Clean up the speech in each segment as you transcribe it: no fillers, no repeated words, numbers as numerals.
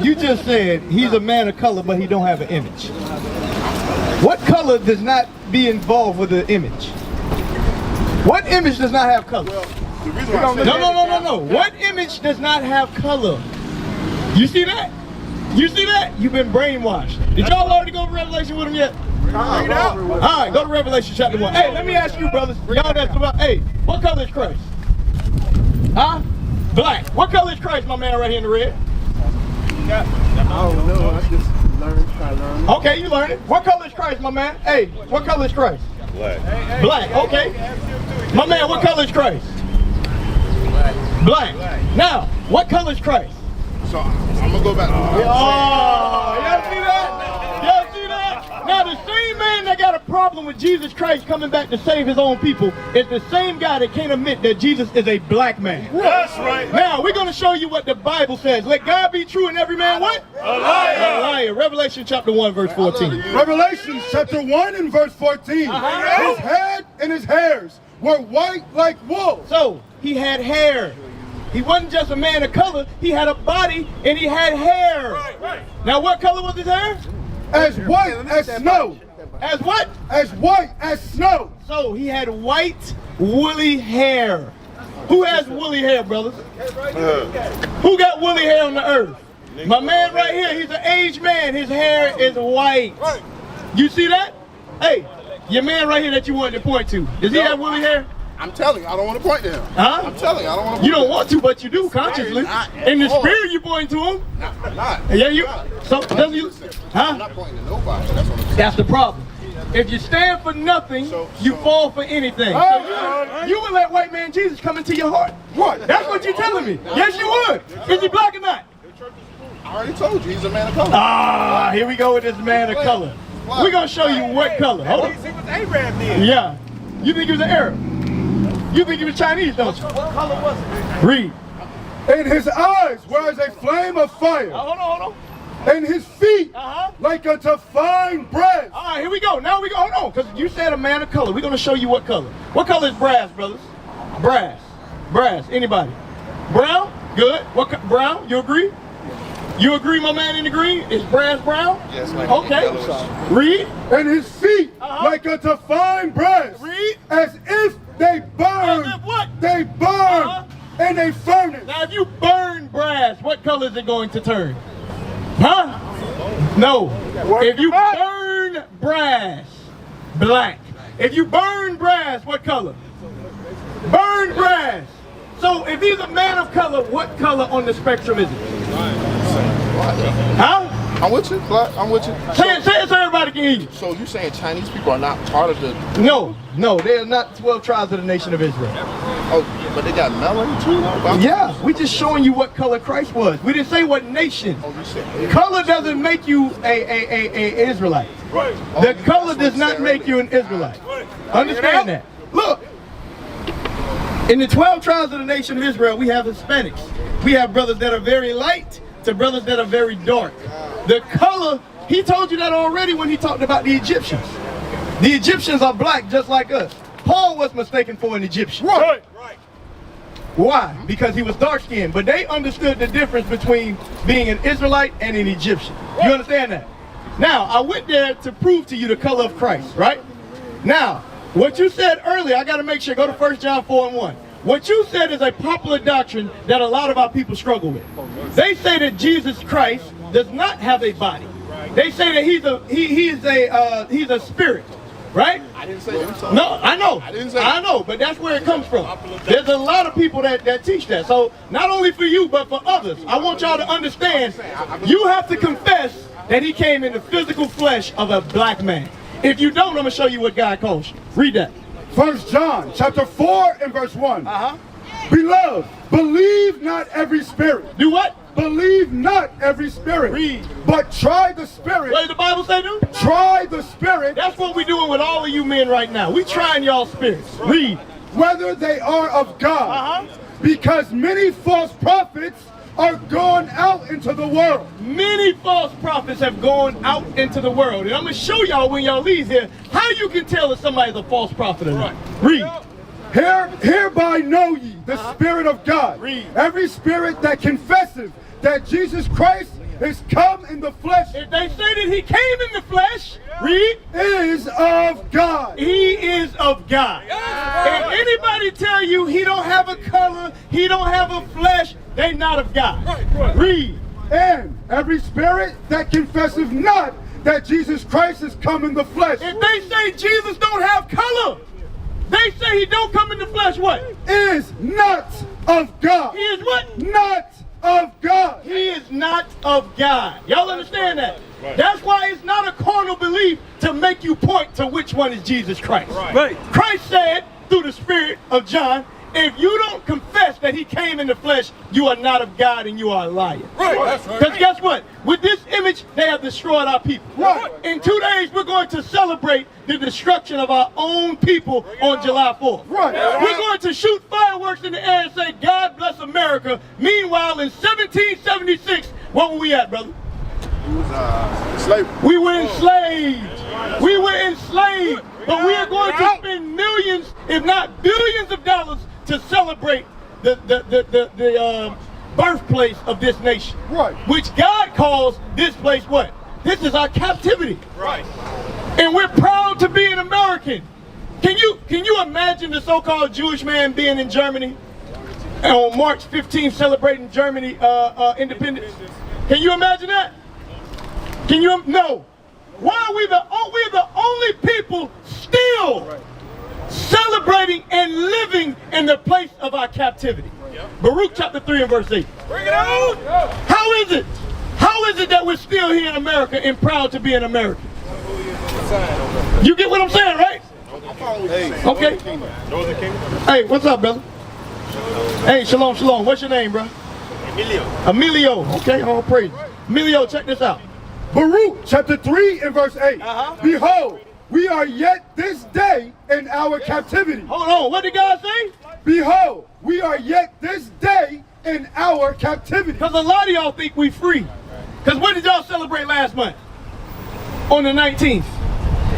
you just said he's a man of color, but he don't have an image. What color does not be involved with the image? What image does not have color? No. What image does not have color? You see that? You see that? You've been brainwashed. Did y'all already go to Revelation with him yet? All right, go to Revelation chapter 1. Hey, let me ask you, brothers. Y'all that's about, hey, what color is Christ? Huh? Black. What color is Christ, my man right here in the red? I don't know. I just try to learn. Okay, you learned it. What color is Christ, my man? Hey, what color is Christ? Black. Black, okay. My man, what color is Christ? Black. Now, what color is Christ? So I'm gonna go back. Oh, y'all see that? Y'all see that? Now the same man that got a problem with Jesus Christ coming back to save his own people is the same guy that can't admit that Jesus is a black man. That's right. Now we're gonna show you what the Bible says. Let God be true and every man what? A liar. A liar. Revelation chapter 1 verse 14. Revelation chapter 1 and verse 14. His head and his hairs were white like wool. So he had hair. He wasn't just a man of color, he had a body and he had hair. Right. Now what color was his hair? As white as snow. As what? As white as snow. So he had white, woolly hair. Who has woolly hair, brothers? Who got woolly hair on the earth? My man right here, he's an aged man. His hair is white. You see that? Hey, your man right here that you wanted to point to, does he have woolly hair? I'm telling you, I don't want to point to him. Huh? I'm telling you, I don't want to. You don't want to, but you do consciously. In the spirit, you point to him. I'm not. Yeah, you. So, does you? I'm Huh? not pointing to nobody. That's what I'm saying. That's the problem. If you stand for nothing, you fall for anything. So you would let white man Jesus come into your heart. What? That's what you're telling me. Yes, you would. Is he black or not? I already told you, he's a man of color. Ah, here we go with this man of color. We're gonna show you what color. Hold on. He was Abraham then. Yeah. You think he was an Arab? You think he was Chinese, don't you? What color was it? Read. And his eyes were as a flame of fire. Hold on. And his feet Uh-huh. like unto fine brass. All right, here we go. Now we go. Hold on, because you said a man of color. We're gonna show you what color. What color is brass, brothers? Brass. Anybody? Brown? Good. Brown? You agree? You agree, my man in the green? Is brass brown? Yes, like okay. Read. And his feet like unto fine brass. Read. As if they burn. As if what? They burn in a furnace. Now, if you burn brass, what color is it going to turn? Huh? No. If you burn brass, black. If you burn brass, what color? Burn brass. So if he's a man of color, what color on the spectrum is it? Huh? I'm with you, Black. I'm with you. Say it so everybody can hear you. So you saying Chinese people are not part of the? No, they are not 12 tribes of the nation of Israel. Oh, but they got melanin too. Yeah, we just showing you what color Christ was. We didn't say what nation. Oh, you said Color doesn't make you a Israelite. Right. The color does not make you an Israelite. Understand that. Look, in the 12 tribes of the nation of Israel, we have Hispanics. We have brothers that are very light to brothers that are very dark. The color, he told you that already when he talked about the Egyptians. The Egyptians are black just like us. Paul was mistaken for an Egyptian. Right. Why? Because he was dark skinned, but they understood the difference between being an Israelite and an Egyptian. You understand that? Now, I went there to prove to you the color of Christ, right? Now, what you said earlier, I got to make sure, go to 1 John 4:1. What you said is a popular doctrine that a lot of our people struggle with. They say that Jesus Christ does not have a body. They say that he's a spirit, right? I didn't say that. No, I know. I didn't say I know, but that's where it comes from. There's a lot of people that teach that. So not only for you, but for others. I want y'all to understand, you have to confess that he came in the physical flesh of a black man. If you don't, I'm going to show you what God calls you. Read that. 1 John chapter 4 and verse 1. Beloved, believe not every spirit. Do what? Believe not every spirit. Read. But try the spirit. What did the Bible say, dude? Try the spirit. That's what we're doing with all of you men right now. We trying y'all spirits. Read. Whether they are of God. Because many false prophets are gone out into the world. Many false prophets have gone out into the world. And I'm going to show y'all when y'all leave here how you can tell if somebody's a false prophet or not. Read. Hereby know ye the Spirit of God. Read. Every spirit that confesseth that Jesus Christ is come in the flesh. If they say that he came in the flesh, read, Is of God. he is of God. If anybody tell you he don't have a color, he don't have a flesh, they not of God. Read. And every spirit that confesseth not that Jesus Christ is come in the flesh If they say Jesus don't have color, they say he don't come in the flesh, what? is not of God. He is what? Not of God. He is not of God. Y'all understand that? That's why it's not a carnal belief to make you point to which one is Jesus Christ. Christ said through the Spirit of John, if you don't confess that he came in the flesh, you are not of God and you are a liar. Because guess what? With this image, they have destroyed our people. In 2 days, we're going to celebrate the destruction of our own people on July 4th. We're going to shoot fireworks in the air and say, God bless America. Meanwhile, in 1776, what were we at, brother? Slavery. We were enslaved. We were enslaved. But we are going to spend millions, if not billions of dollars to celebrate the birthplace of this nation. Which God calls this place what? This is our captivity. And we're proud to be an American. Can you imagine the so-called Jewish man being in Germany on March 15th celebrating Germany independence? Can you imagine that? Can you? No. Why are we're the only people still celebrating and living in the place of our captivity? Baruch chapter 3 and verse 8. Bring it on! How is it? How is it that we're still here in America and proud to be an American? You get what I'm saying, right? Okay. Hey, what's up, brother? Hey, shalom, shalom. What's your name, bro? Emilio. Okay, all praise. Emilio, check this out. Baruch chapter 3 and verse 8. Behold, we are yet this day in our captivity. Hold on, what did God say? Behold, we are yet this day in our captivity. Because a lot of y'all think we free. Because what did y'all celebrate last month? On the 19th.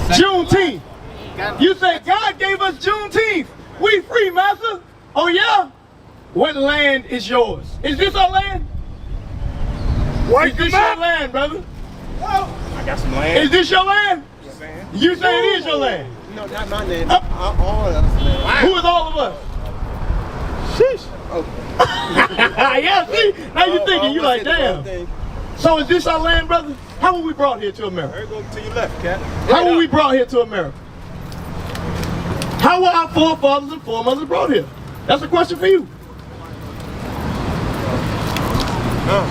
Juneteenth. You say God gave us Juneteenth. We free, master. Oh yeah? What land is yours? Is this our land? Is this your land, brother? I got some land. Is this your land? You say it is your land. No, not my land. All of us land. Who is all of us? Sheesh. Yeah, see? Now you're thinking, you like, damn. So is this our land, brother? How were we brought here to America? Go to your left, cat. How were we brought here to America? How were our forefathers and foremothers brought here? That's a question for you. Huh?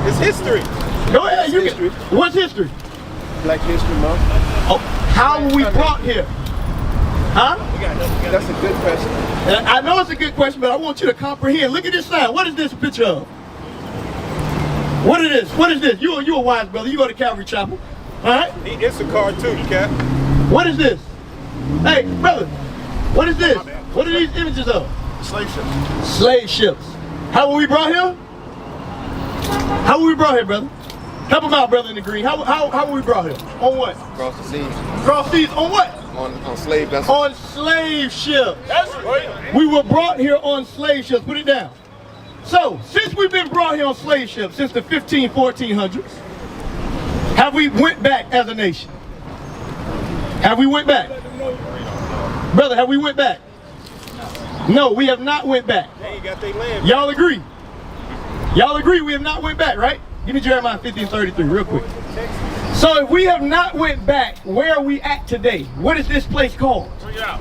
It's history. Go ahead. You can, what's history? Black History Month. Oh, how were we brought here? Huh? That's a good question. I know it's a good question, but I want you to comprehend. Look at this sign. What is this a picture of? What is this? What is this? You a wise brother. You go to Calvary Chapel. All right? It's a cartoon, cat. What is this? Hey, brother. What is this? What are these images of? Slave ships. Slave ships. How were we brought here? How were we brought here, brother? Help him out, brother in the green. How were we brought here? On what? Across the seas. Cross seas. On what? On slave vessels. On slave ships. That's right. We were brought here on slave ships. Put it down. So, since we've been brought here on slave ships since the 1400s, have we went back as a nation? Have we went back? Brother, have we went back? No, we have not went back. They ain't got their land. Y'all agree? Y'all agree we have not went back, right? Give me Jeremiah 15:33 real quick. So if we have not went back, where are we at today? What is this place called? Bring it out.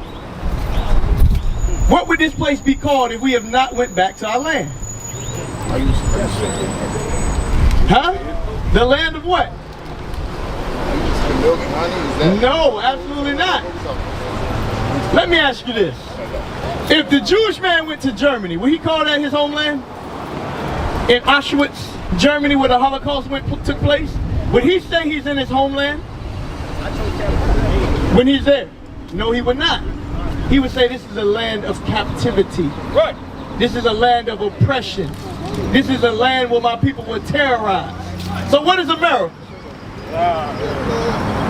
What would this place be called if we have not went back to our land? Huh? The land of what? Milk and honey, is that? No, absolutely not. Let me ask you this. If the Jewish man went to Germany, would he call that his homeland? In Auschwitz, Germany, where the Holocaust took place? Would he say he's in his homeland? When he's there? No, he would not. He would say this is a land of captivity. Right. This is a land of oppression. This is a land where my people were terrorized. So what is America?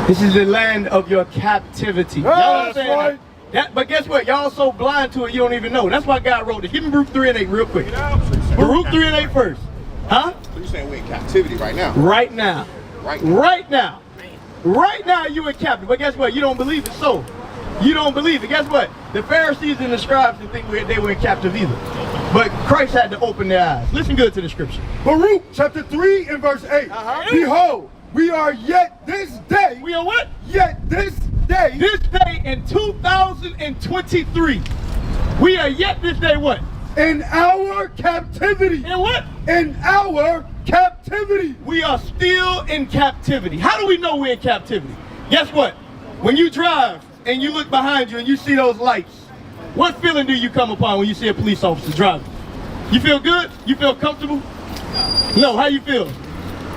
This is the land of your captivity. Y'all understand that? But guess what? Y'all so blind to it, you don't even know. That's why God wrote it. Give me Baruch 3 and 8 real quick. Baruch 3 and 8 first. Huh? So you're saying we're in captivity right now? Right now. Right now. Right now. Right now you in captivity. But guess what? You don't believe it, so you don't believe it. Guess what? The Pharisees and the scribes didn't think they were in captivity either. But Christ had to open their eyes. Listen good to the scripture. Baruch chapter 3 and verse 8. Behold, we are yet this day. We are what? Yet this day. This day in 2023. We are yet this day what? In our captivity. In what? In our captivity. We are still in captivity. How do we know we're in captivity? Guess what? When you drive and you look behind you and you see those lights, what feeling do you come upon when you see a police officer driving? You feel good? You feel comfortable? No, how you feel?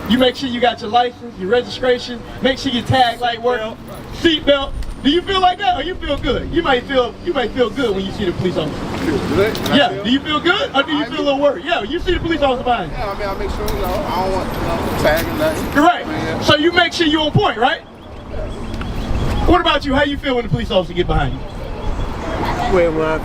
You make sure you got your license, your registration, make sure your tag light work, seat belt. Do you feel like that or you feel good? You might feel good when you see the police officer. Feel good? Yeah, do you feel good or do you feel a little worried? Yeah, you see the police officer behind you. Yeah, I mean, I make sure, I don't want, tagging nothing. Correct. Yeah. So you make sure you're on point, right? What about you? How you feel when the police officer get behind you? Well, when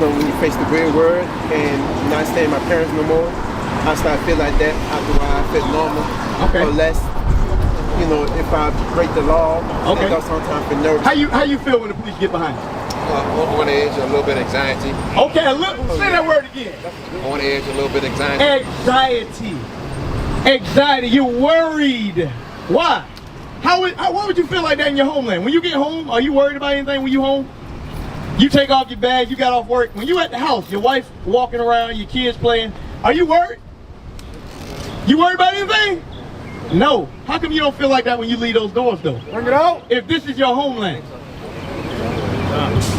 when you face the real world and not staying my parents no more, I start to feel like that. After a while, I feel normal. Okay. Or less, if I break the law, Okay. I sometimes feel nervous. How you feel when the police get behind you? On the edge, a little bit of anxiety. Okay, say that word again. On the edge, a little bit of anxiety. Anxiety. Anxiety. You're worried. Why? What would you feel like that in your homeland? When you get home, are you worried about anything when you home? You take off your bag, you got off work. When you at the house, your wife walking around, your kids playing, are you worried? You worried about anything? No. How come you don't feel like that when you leave those doors though? Bring it out. If this is your homeland.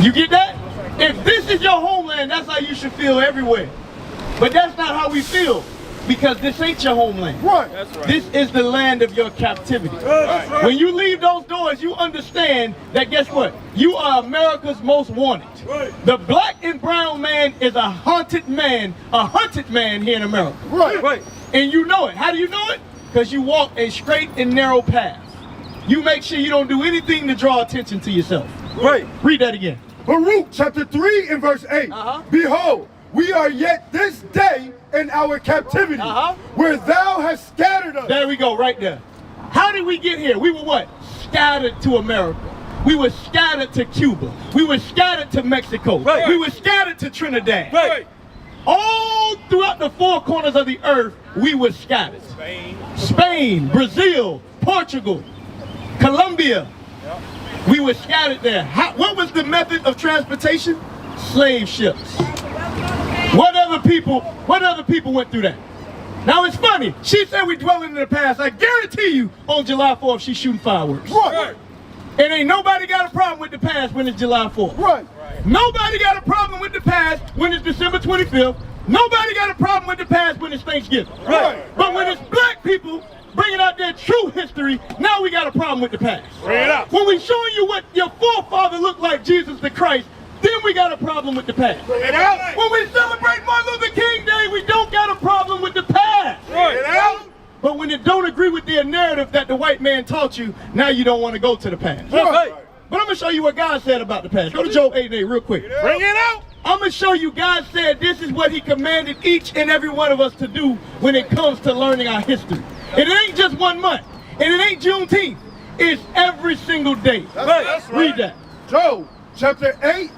You get that? If this is your homeland, that's how you should feel everywhere. But that's not how we feel. Because this ain't your homeland. Right. That's right. This is the land of your captivity. That's right. When you leave those doors, you understand that guess what? You are America's most wanted. Right. The black and brown man is a hunted man here in America. Right. And you know it. How do you know it? Because you walk a straight and narrow path. You make sure you don't do anything to draw attention to yourself. Right. Read that again. Baruch chapter 3 and verse 8. Behold, we are yet this day in our captivity, where thou hast scattered us. There we go, right there. How did we get here? We were what? Scattered to America. We were scattered to Cuba. We were scattered to Mexico. Right. We were scattered to Trinidad. Right. All throughout the four corners of the earth, we were scattered. Spain, Brazil, Portugal, Colombia. We were scattered there. What was the method of transportation? Slave ships. What other people went through that? Now it's funny. She said we dwelling in the past. I guarantee you on July 4th she's shooting fireworks. Right. And ain't nobody got a problem with the past when it's July 4th. Right. Nobody got a problem with the past when it's December 25th. Nobody got a problem with the past when it's Thanksgiving. Right. But when it's black people bringing out their true history, now we got a problem with the past. Bring it out. When we showing you what your forefather looked like, Jesus the Christ, then we got a problem with the past. Bring it out. When we celebrate Martin Luther King Day, we don't got a problem with the past. Bring it out. But when it don't agree with their narrative that the white man taught you, now you don't want to go to the past. Right. But I'm going to show you what God said about the past. Go to Job 8:8 real quick. Bring it out. I'm going to show you God said this is what he commanded each and every one of us to do when it comes to learning our history. And it ain't just 1 month. And it ain't Juneteenth. It's every single day. That's right. Read that. Job chapter 8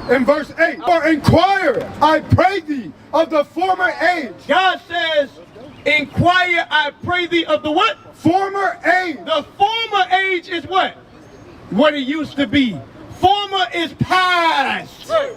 and verse 8. For inquire, I pray thee, of the former age. God says, inquire, I pray thee, of the what? Former age. The former age is what? What it used to be. Former is past. Right.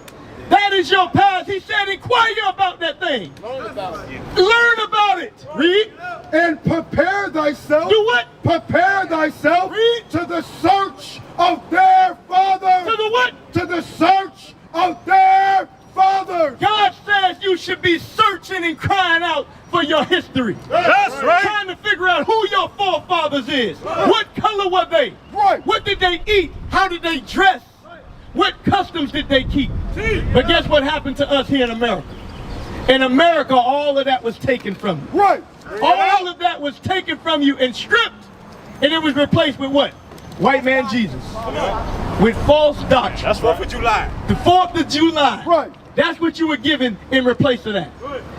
That is your past. He said, inquire about that thing. Learn about it. Learn about it. Read. And prepare thyself. Do what? Prepare thyself Read. to the search of their fathers. To the what? To the search of their fathers. God says you should be searching and crying out for your history. That's right. Trying to figure out who your forefathers is. What color were they? Right. What did they eat? How did they dress? What customs did they keep? But guess what happened to us here in America? In America, all of that was taken from you. Right. All of that was taken from you and stripped, and it was replaced with what? White man Jesus. With false doctrine. That's 4th of July. The 4th of July. Right. That's what you were given in replace of that.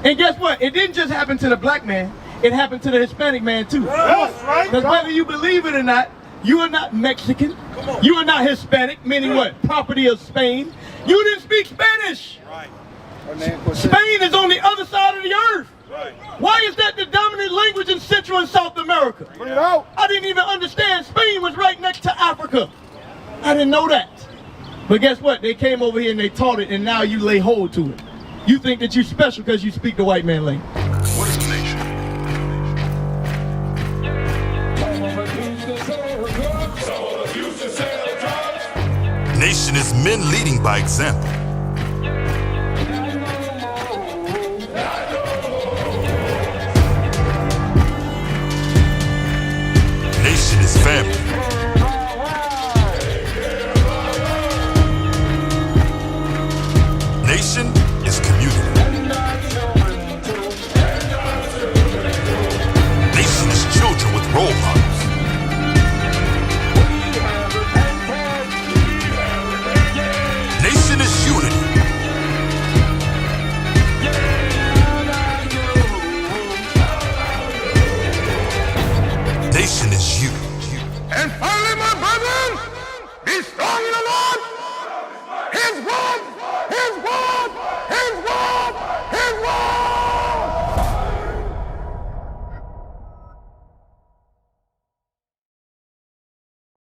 And guess what? It didn't just happen to the black man. It happened to the Hispanic man too. That's right. Because whether you believe it or not, you are not Mexican. You are not Hispanic, meaning what? Property of Spain. You didn't speak Spanish. Right. Spain is on the other side of the earth. Right. Why is that the dominant language in Central and South America? Bring it out. I didn't even understand Spain was right next to Africa. I didn't know that. But guess what? They came over here and they taught it, and now you lay hold to it. You think that you're special because you speak the white man language. What is a nation? Nation is men leading by example. Nation is family. Nation is community. Nation is children with role models. Nation is unity. Nation is you. And finally, my brethren, be strong in the Lord.